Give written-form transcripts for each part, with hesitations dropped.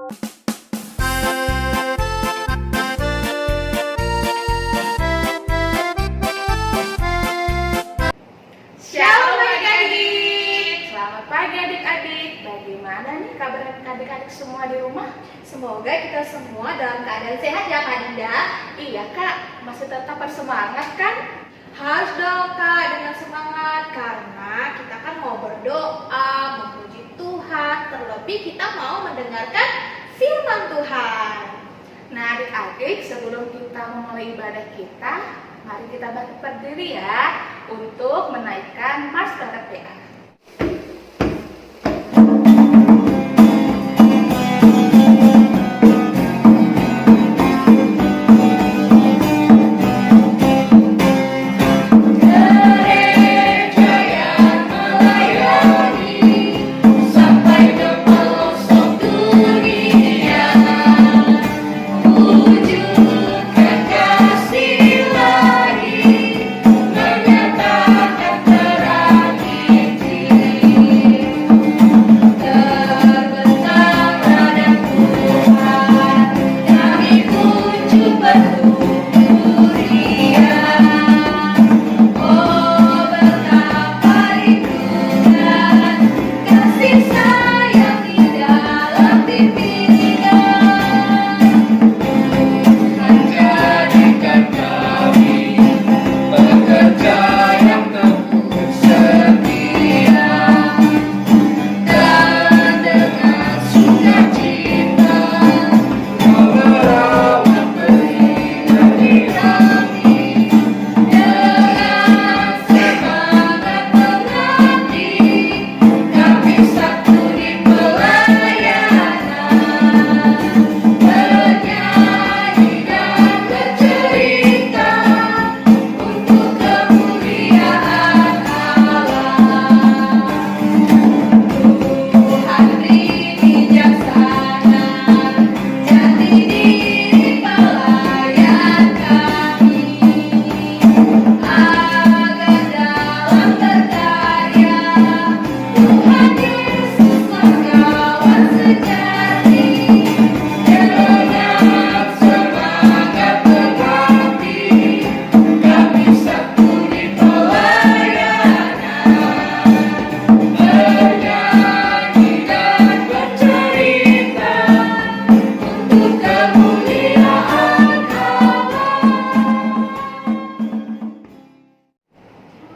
Shalom adik-adik. Selamat pagi adik-adik. Bagaimana nih kabar adik-adik semua di rumah? Semoga kita semua dalam keadaan sehat ya Kak Dinda. Iya Kak, masih tetap bersemangat kan? Harus dong Kak dengan semangat, karena kita kan mau berdoa, memuji Tuhan, terlebih kita mau mendengarkan firman Tuhan. Nah adik-adik, sebelum kita memulai ibadah kita, mari kita berdiri ya untuk menaikkan Master PA.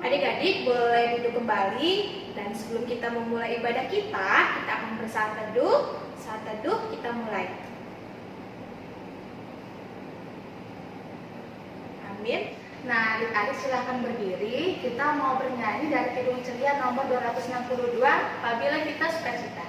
Adik-adik boleh duduk kembali, dan sebelum kita memulai ibadah kita akan bersaat teduh. Saat teduh kita mulai. Amin. Nah adik-adik silahkan berdiri. Kita mau bernyanyi dari Kidung Ceria nomor 262, Apabila Kita Sukacita.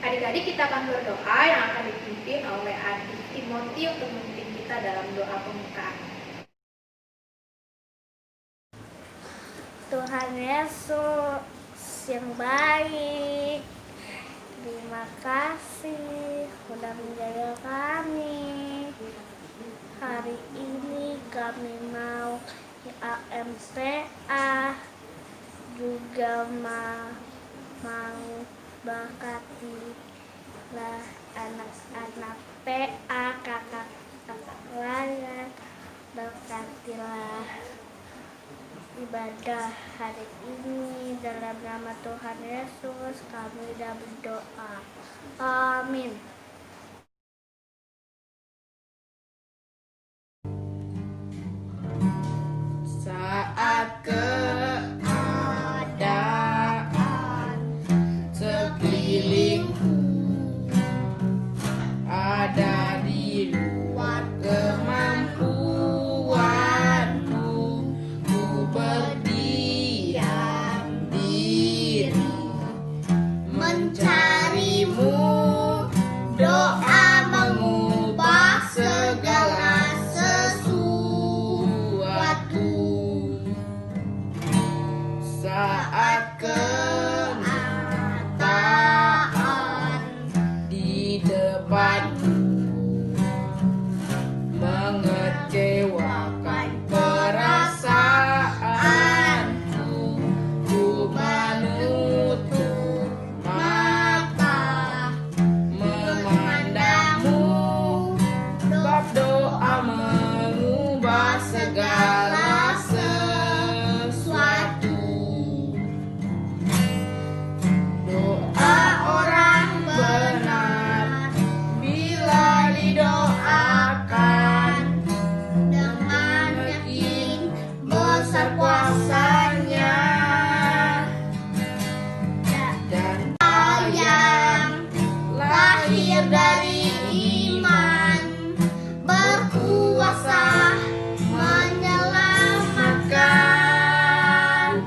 Adik-adik, kita akan berdoa yang akan dipimpin oleh adik Timothy untuk memimpin kita dalam doa pembukaan. Tuhan Yesus yang baik, terima kasih sudah menjaga kami. Hari ini kami mau AMPA, juga mau berkatilah anak-anak PA, kakak-kakak lain, berkatilah ibadah hari ini. Dalam nama Tuhan Yesus kami dah berdoa. Amin. Saat keadaan saat kenyataan di depanku mengecewakan perasaanku, ku menutup mata memandangmu, sebab doa mengubah segala sesuatu. Doa orang benar bila didoakan dengan yakin besar kuasanya, dan yang lahir dari iman berkuasa menyelamatkan,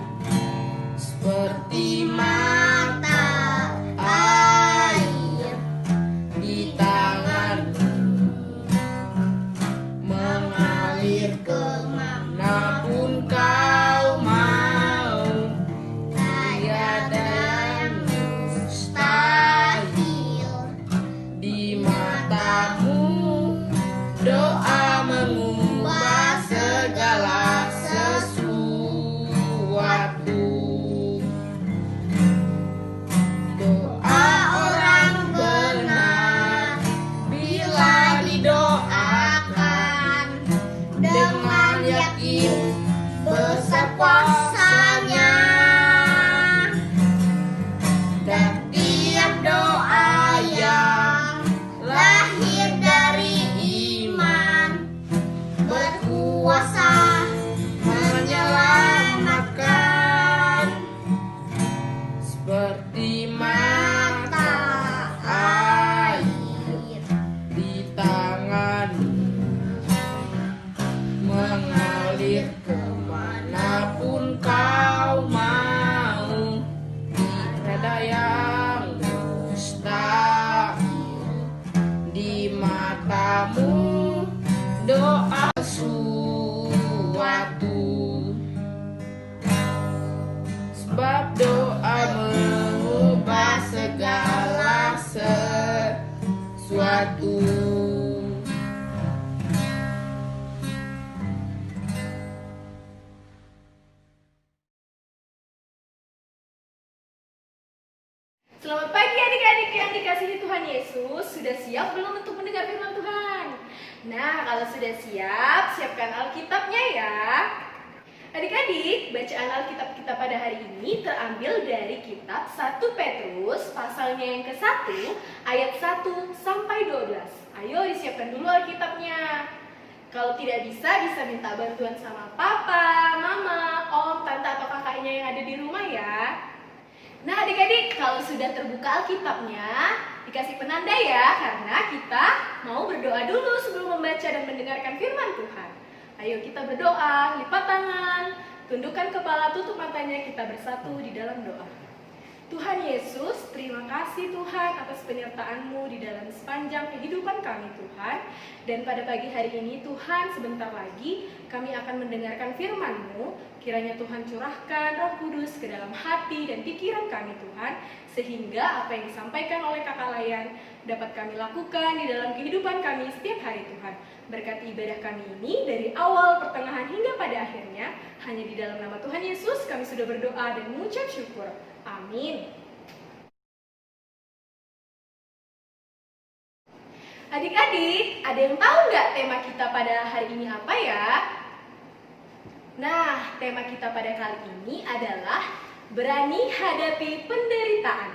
seperti mata air di tanganku mengalir kemanapun kau mau. Tiada yang mustahil di matamu, doa mengubah segala sesuatu. Doa orang benar bila didoakan dengan yakin besar kuasanya, dan tiap doa yang lahir dari iman berkuasa menyelamatkan, seperti mata air di tanganmu mengalir kemanapun kau mau. Tiada yang mustahil di matamu, doa suatu, sebab doa mengubah segala sesuatu. Selamat pagi adik-adik yang dikasihi Tuhan Yesus. Sudah siap belum untuk mendengar firman Tuhan? Nah, kalau sudah siap, siapkan Alkitabnya ya. Adik-adik, bacaan Alkitab kita pada hari ini terambil dari kitab 1 Petrus pasalnya yang ke-1 ayat 1 sampai 12. Ayo disiapkan dulu Alkitabnya. Kalau tidak bisa minta bantuan sama papa, mama, om, tante atau kakaknya yang ada di rumah ya. Nah adik-adik, kalau sudah terbuka Alkitabnya, dikasih penanda ya, karena kita mau berdoa dulu sebelum membaca dan mendengarkan firman Tuhan. Ayo kita berdoa, lipat tangan, tundukkan kepala, tutup matanya, kita bersatu di dalam doa. Tuhan Yesus, terima kasih Tuhan atas penyertaan-Mu di dalam sepanjang kehidupan kami Tuhan. Dan pada pagi hari ini Tuhan, sebentar lagi kami akan mendengarkan firman-Mu. Kiranya Tuhan curahkan Roh Kudus ke dalam hati dan pikiran kami Tuhan, sehingga apa yang disampaikan oleh Kakak Layan dapat kami lakukan di dalam kehidupan kami setiap hari Tuhan. Berkati ibadah kami ini dari awal, pertengahan hingga pada akhirnya. Hanya di dalam nama Tuhan Yesus kami sudah berdoa dan mengucap syukur. Amin. Adik-adik, ada yang tahu nggak tema kita pada hari ini apa ya? Nah, tema kita pada kali ini adalah berani hadapi penderitaan.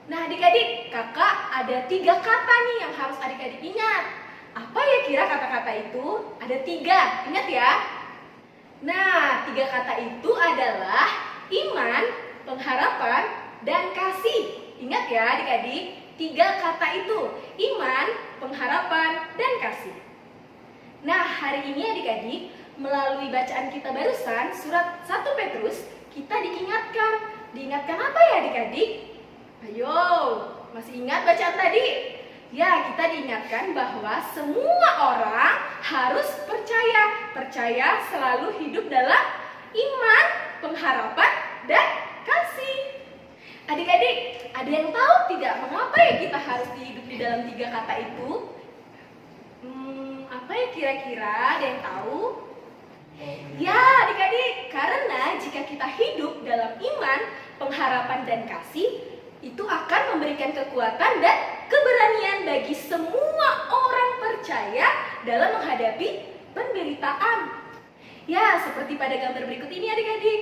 Nah adik-adik, kakak ada 3 kata nih yang harus adik-adik ingat. Apa ya kira kata-kata itu? Ada 3, ingat ya? Nah, 3 kata itu adalah iman, pengharapan, dan kasih. Ingat ya adik-adik, 3 kata itu, iman, pengharapan, dan kasih. Nah, hari ini adik-adik, melalui bacaan kita barusan, surat 1 Petrus, kita diingatkan apa ya adik-adik? Ayo, masih ingat bacaan tadi? Ya, kita diingatkan bahwa semua orang harus percaya selalu hidup dalam iman, pengharapan, dan kasih. Adik-adik, ada yang tahu tidak mengapa ya kita harus hidup di dalam 3 kata itu? Apa ya kira-kira? Ada yang tahu? Ya, adik-adik, karena jika kita hidup dalam iman, pengharapan, dan kasih, itu akan memberikan kekuatan dan keberanian bagi semua orang percaya dalam menghadapi penderitaan. Ya, seperti pada gambar berikut ini adik-adik.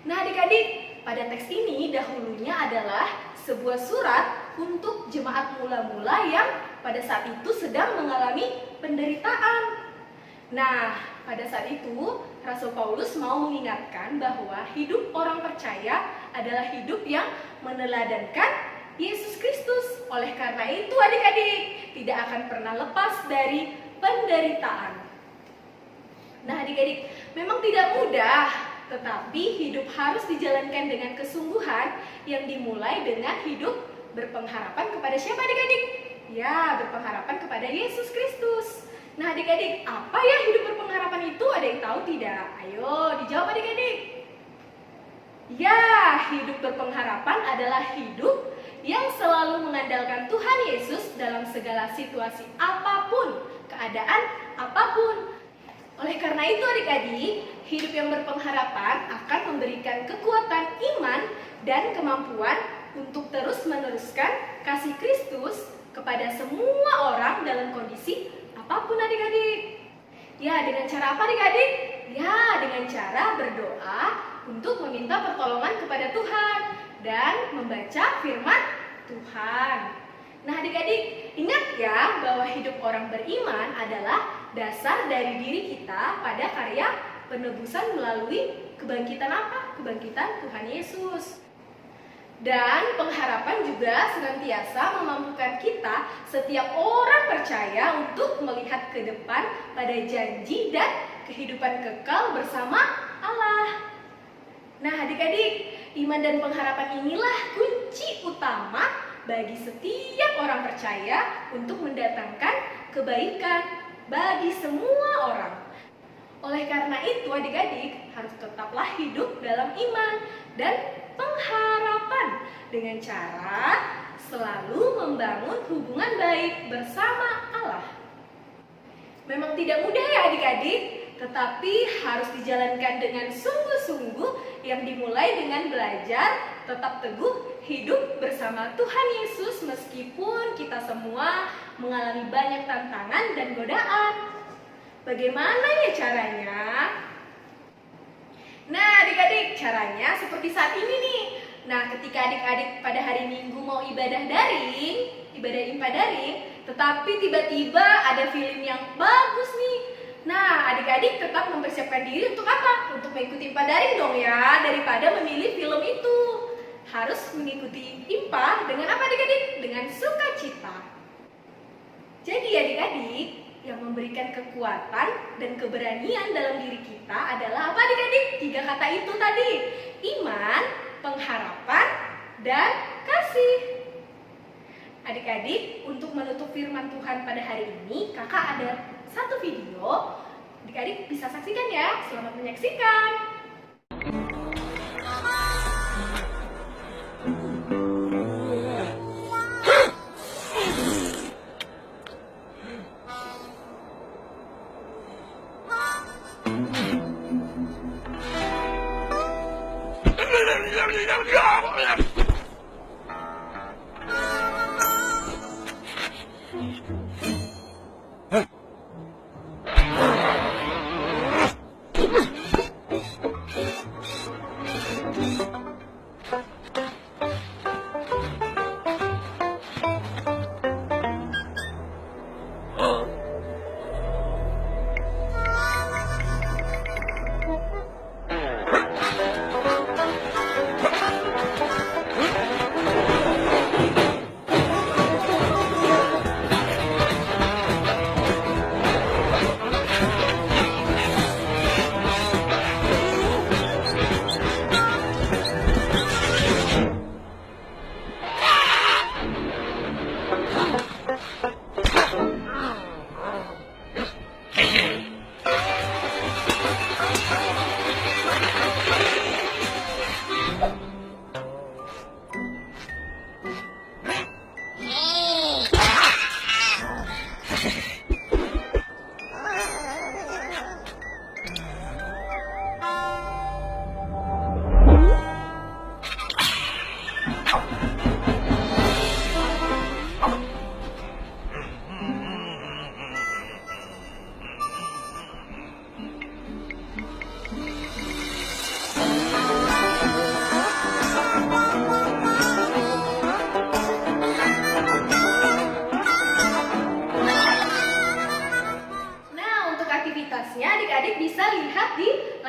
Nah adik-adik, pada teks ini dahulunya adalah sebuah surat untuk jemaat mula-mula yang pada saat itu sedang mengalami penderitaan. Nah, pada saat itu Rasul Paulus mau mengingatkan bahwa hidup orang percaya adalah hidup yang meneladankan Yesus Kristus. Oleh karena itu adik-adik, tidak akan pernah lepas dari penderitaan. Nah adik-adik, memang tidak mudah, tetapi hidup harus dijalankan dengan kesungguhan yang dimulai dengan hidup berpengharapan kepada siapa adik-adik? Ya, berpengharapan kepada Yesus Kristus. Nah adik-adik, apa ya hidup berpengharapan itu? Ada yang tahu tidak? Ayo dijawab adik-adik. Ya, hidup berpengharapan adalah hidup yang selalu mengandalkan Tuhan Yesus dalam segala situasi apapun, keadaan apapun. Oleh karena itu adik-adik, hidup yang berpengharapan akan memberikan kekuatan iman dan kemampuan untuk terus meneruskan kasih Kristus kepada semua orang dalam kondisi apapun adik-adik. Ya, dengan cara apa adik-adik? Ya, dengan cara berdoa untuk meminta pertolongan kepada Tuhan dan membaca firman Tuhan. Nah adik-adik, ingat ya bahwa hidup orang beriman adalah dasar dari diri kita pada karya penebusan melalui kebangkitan apa? Kebangkitan Tuhan Yesus. Dan pengharapan juga senantiasa memampukan kita setiap orang percaya untuk melihat ke depan pada janji dan kehidupan kekal bersama Allah. Nah adik-adik, iman dan pengharapan inilah kunci utama bagi setiap orang percaya untuk mendatangkan kebaikan bagi semua orang. Oleh karena itu adik-adik harus tetaplah hidup dalam iman dan pengharapan dengan cara selalu membangun hubungan baik bersama Allah. Memang tidak mudah ya adik-adik, tetapi harus dijalankan dengan sungguh-sungguh yang dimulai dengan belajar tetap teguh hidup bersama Tuhan Yesus meskipun kita semua mengalami banyak tantangan dan godaan. Bagaimana ya caranya? Nah adik-adik, caranya seperti saat ini nih. Nah ketika adik-adik pada hari Minggu mau ibadah daring, ibadah IMPA daring, tetapi tiba-tiba ada film yang bagus nih. Nah adik-adik tetap mempersiapkan diri untuk apa? Untuk mengikuti IMPA daring dong ya, daripada memilih film itu. Harus mengikuti IMPA dengan apa adik-adik? Dengan sukacita. Jadi adik-adik, yang memberikan kekuatan dan keberanian dalam diri kita adalah apa adik-adik? 3 kata itu tadi, iman, pengharapan, dan kasih. Adik-adik, untuk menutup firman Tuhan pada hari ini, kakak ada satu video. Adik-adik bisa saksikan ya. Selamat menyaksikan.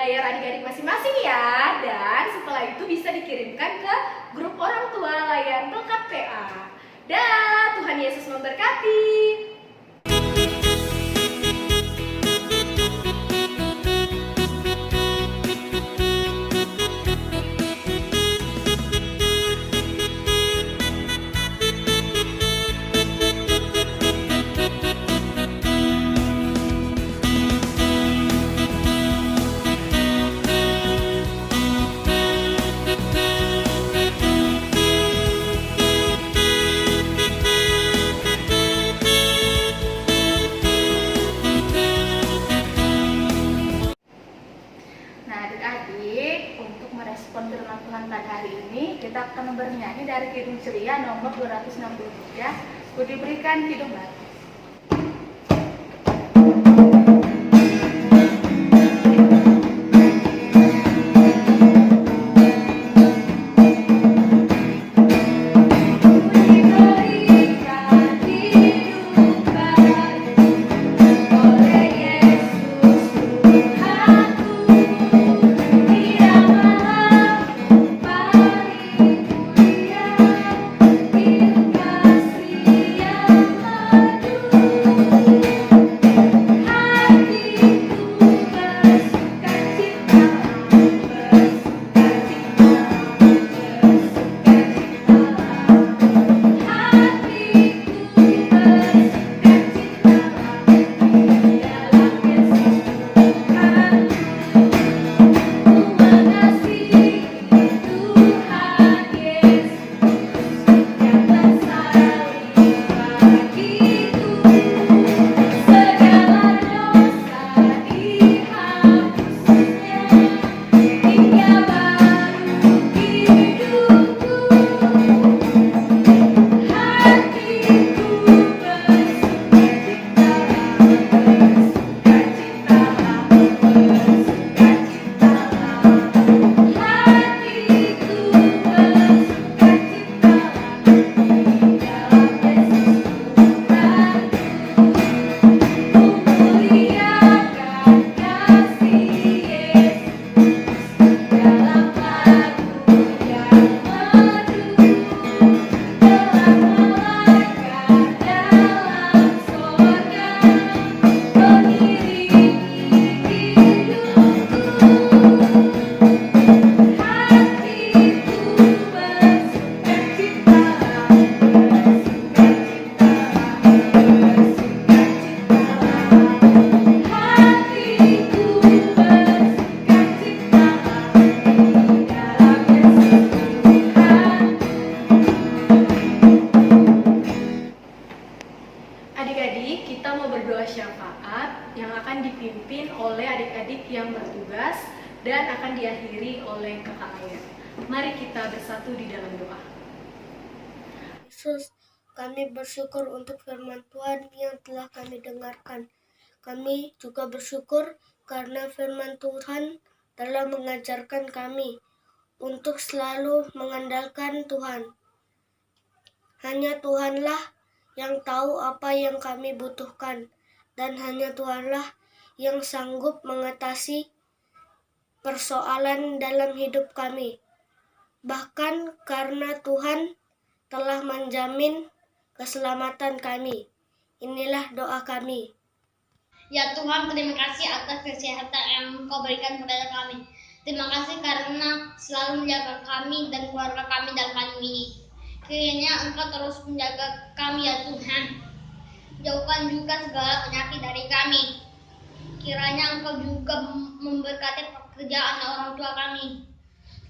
layar adik-adik masing-masing ya. Dan setelah itu bisa dikirimkan ke grup orang tua layar lengkap PA. Dan Tuhan Yesus memberkati. Nah, adik-adik, untuk merespon firman Tuhan pada hari ini, kita akan bernyanyi dari Kidung Ceria nomor 263, Ku Diberikan Hidup Baru. Adik-adik, kita mau berdoa syafaat yang akan dipimpin oleh adik-adik yang bertugas dan akan diakhiri oleh kakak Ayat. Mari kita bersatu di dalam doa. Yesus, kami bersyukur untuk firman Tuhan yang telah kami dengarkan. Kami juga bersyukur karena firman Tuhan telah mengajarkan kami untuk selalu mengandalkan Tuhan. Hanya Tuhanlah yang tahu apa yang kami butuhkan, dan hanya Tuhanlah yang sanggup mengatasi persoalan dalam hidup kami. Bahkan karena Tuhan telah menjamin keselamatan kami. Inilah doa kami. Ya Tuhan, terima kasih atas kesehatan yang Engkau berikan kepada kami. Terima kasih karena selalu menjaga kami dan keluarga kami dalam pandemi ini. Kiranya Engkau terus menjaga kami ya Tuhan. Jauhkan juga segala penyakit dari kami. Kiranya Engkau juga memberkati pekerjaan orang tua kami,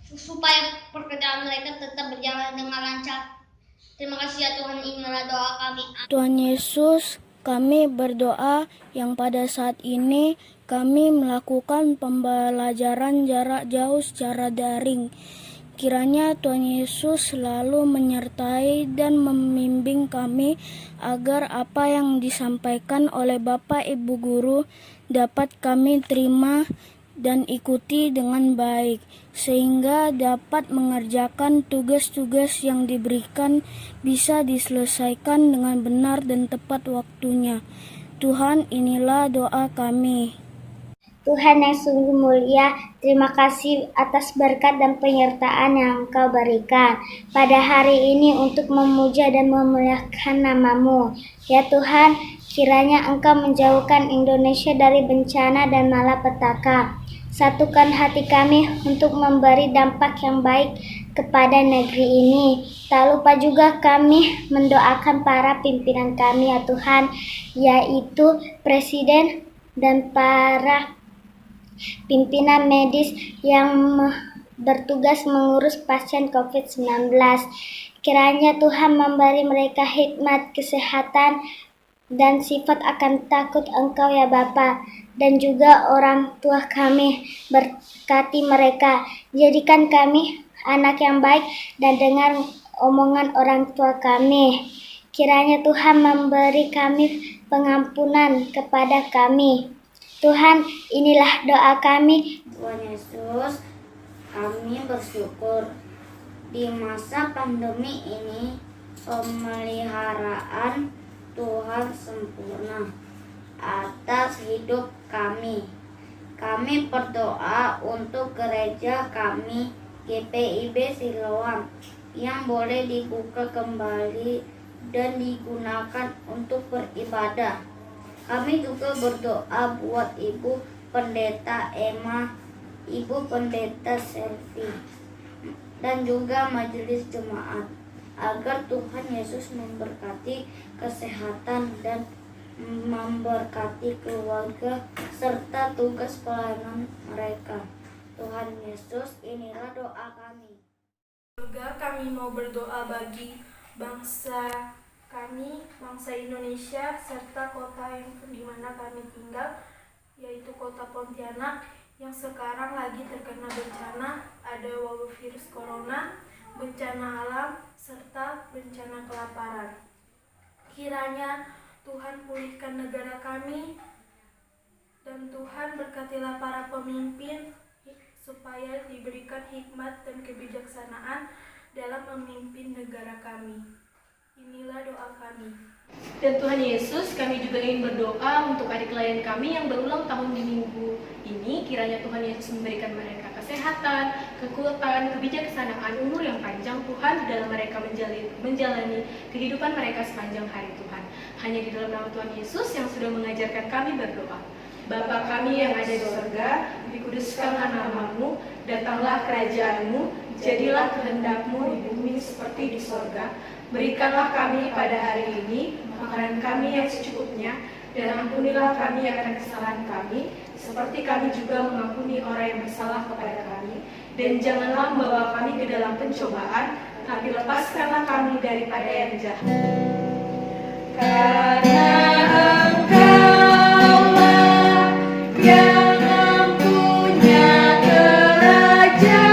supaya pekerjaan mereka tetap berjalan dengan lancar. Terima kasih ya Tuhan, inilah doa kami. Tuhan Yesus, kami berdoa yang pada saat ini kami melakukan pembelajaran jarak jauh secara daring. Kiranya Tuhan Yesus selalu menyertai dan membimbing kami agar apa yang disampaikan oleh Bapak Ibu Guru dapat kami terima dan ikuti dengan baik, sehingga dapat mengerjakan tugas-tugas yang diberikan bisa diselesaikan dengan benar dan tepat waktunya. Tuhan, inilah doa kami. Tuhan yang sungguh mulia, terima kasih atas berkat dan penyertaan yang Engkau berikan pada hari ini untuk memuja dan memuliakan nama-Mu. Ya Tuhan, kiranya Engkau menjauhkan Indonesia dari bencana dan malapetaka. Satukan hati kami untuk memberi dampak yang baik kepada negeri ini. Tak lupa juga kami mendoakan para pimpinan kami ya Tuhan, yaitu Presiden dan para pimpinan medis yang bertugas mengurus pasien COVID-19. Kiranya Tuhan memberi mereka hikmat, kesehatan, dan sifat akan takut Engkau ya Bapa. Dan juga orang tua kami, berkati mereka. Jadikan kami anak yang baik dan dengar omongan orang tua kami. Kiranya Tuhan memberi kami pengampunan kepada kami. Tuhan, inilah doa kami. Tuhan Yesus, kami bersyukur di masa pandemi ini pemeliharaan Tuhan sempurna atas hidup kami. Kami berdoa untuk gereja kami GPIB Siloam yang boleh dibuka kembali dan digunakan untuk beribadah. Kami juga berdoa buat Ibu Pendeta Emma, Ibu Pendeta Selvi, dan juga majelis jemaat, agar Tuhan Yesus memberkati kesehatan dan memberkati keluarga serta tugas pelayanan mereka. Tuhan Yesus, inilah doa kami. Juga kami mau berdoa bagi bangsa kami, bangsa Indonesia, serta kota yang di mana kami tinggal, yaitu kota Pontianak, yang sekarang lagi terkena bencana, ada wabah virus corona, bencana alam, serta bencana kelaparan. Kiranya Tuhan pulihkan negara kami, dan Tuhan berkatilah para pemimpin supaya diberikan hikmat dan kebijaksanaan dalam memimpin negara kami. Inilah doa kami. Dan Tuhan Yesus, kami juga ingin berdoa untuk adik klien kami yang berulang tahun di minggu ini. Kiranya Tuhan Yesus memberikan mereka kesehatan, kekuatan, kebijaksanaan, umur yang panjang Tuhan di dalam mereka menjalani kehidupan mereka sepanjang hari Tuhan. Hanya di dalam nama Tuhan Yesus yang sudah mengajarkan kami berdoa. Bapa kami yang ada di surga, dikuduskanlah nama-Mu, datanglah kerajaan-Mu, jadilah kehendak-Mu di bumi seperti di surga. Berikanlah kami pada hari ini makanan kami yang secukupnya, dan ampunilah kami akan kesalahan kami, seperti kami juga mengampuni orang yang bersalah kepada kami. Dan janganlah membawa kami ke dalam pencobaan, tapi lepaskanlah kami daripada yang jahat. Karena Engkaulah yang mempunyai kerajaan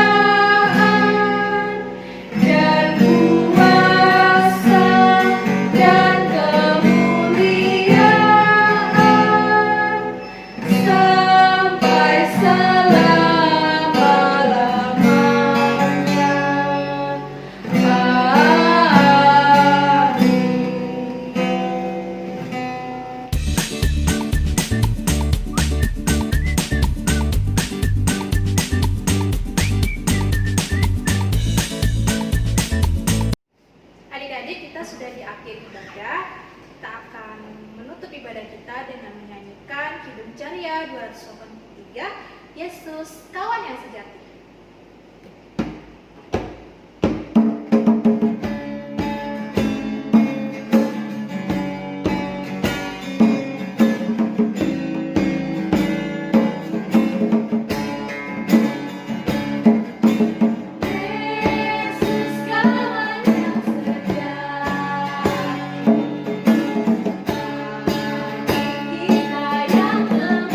dan kuasa dan kemuliaan sampai selama-lamanya. Amin. Adik-adik, kita sudah di akhir ibadah. Kita akan menutup ibadah kita dengan menyanyikan Kidung Ceria 283, Yesus Kawan yang Sejati. Yesus kawan yang sejati, kita yang lemah,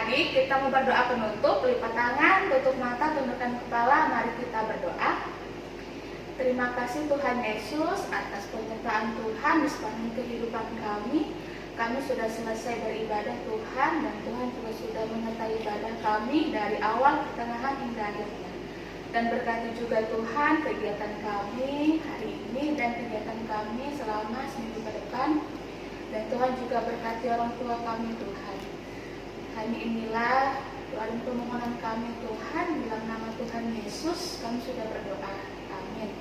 adik-adik, kita mau berdoa penutup, lipat tangan, tutup mata, tundukkan kepala, mari kita berdoa. Terima kasih Tuhan Yesus atas penyertaan Tuhan di sepanjang kehidupan kami. Kami sudah selesai beribadah Tuhan, dan Tuhan juga sudah menyertai ibadah kami dari awal, pertengahan hingga akhirnya. Dan berkati juga Tuhan kegiatan kami hari ini dan kegiatan kami selama seminggu ke depan. Dan Tuhan juga berkati orang tua kami Tuhan. Kami inilah doa dan permohonan kami Tuhan, dalam nama Tuhan Yesus kami sudah berdoa. Amin.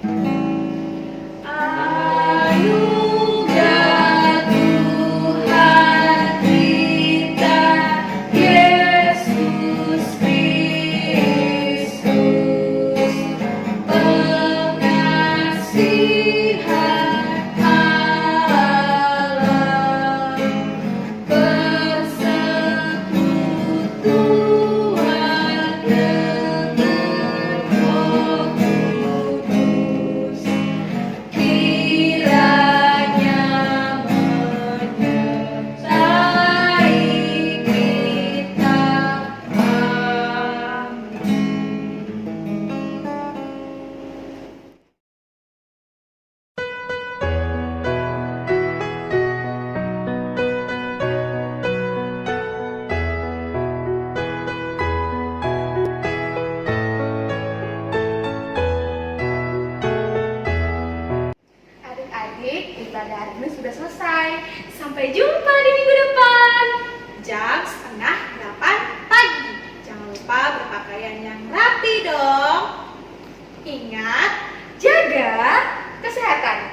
Anugerah Tuhan kita, Yesus Kristus, pengasihan Allah, persekutuan dengan Roh Kudus, kiranya menyertai kita. Amin. Adik-adik, ibadah hari ini sudah selesai. Sampai jumpa di minggu depan jam 7:30 pagi. Jangan lupa berpakaian yang rapi dong. Ingat, jaga kesehatan.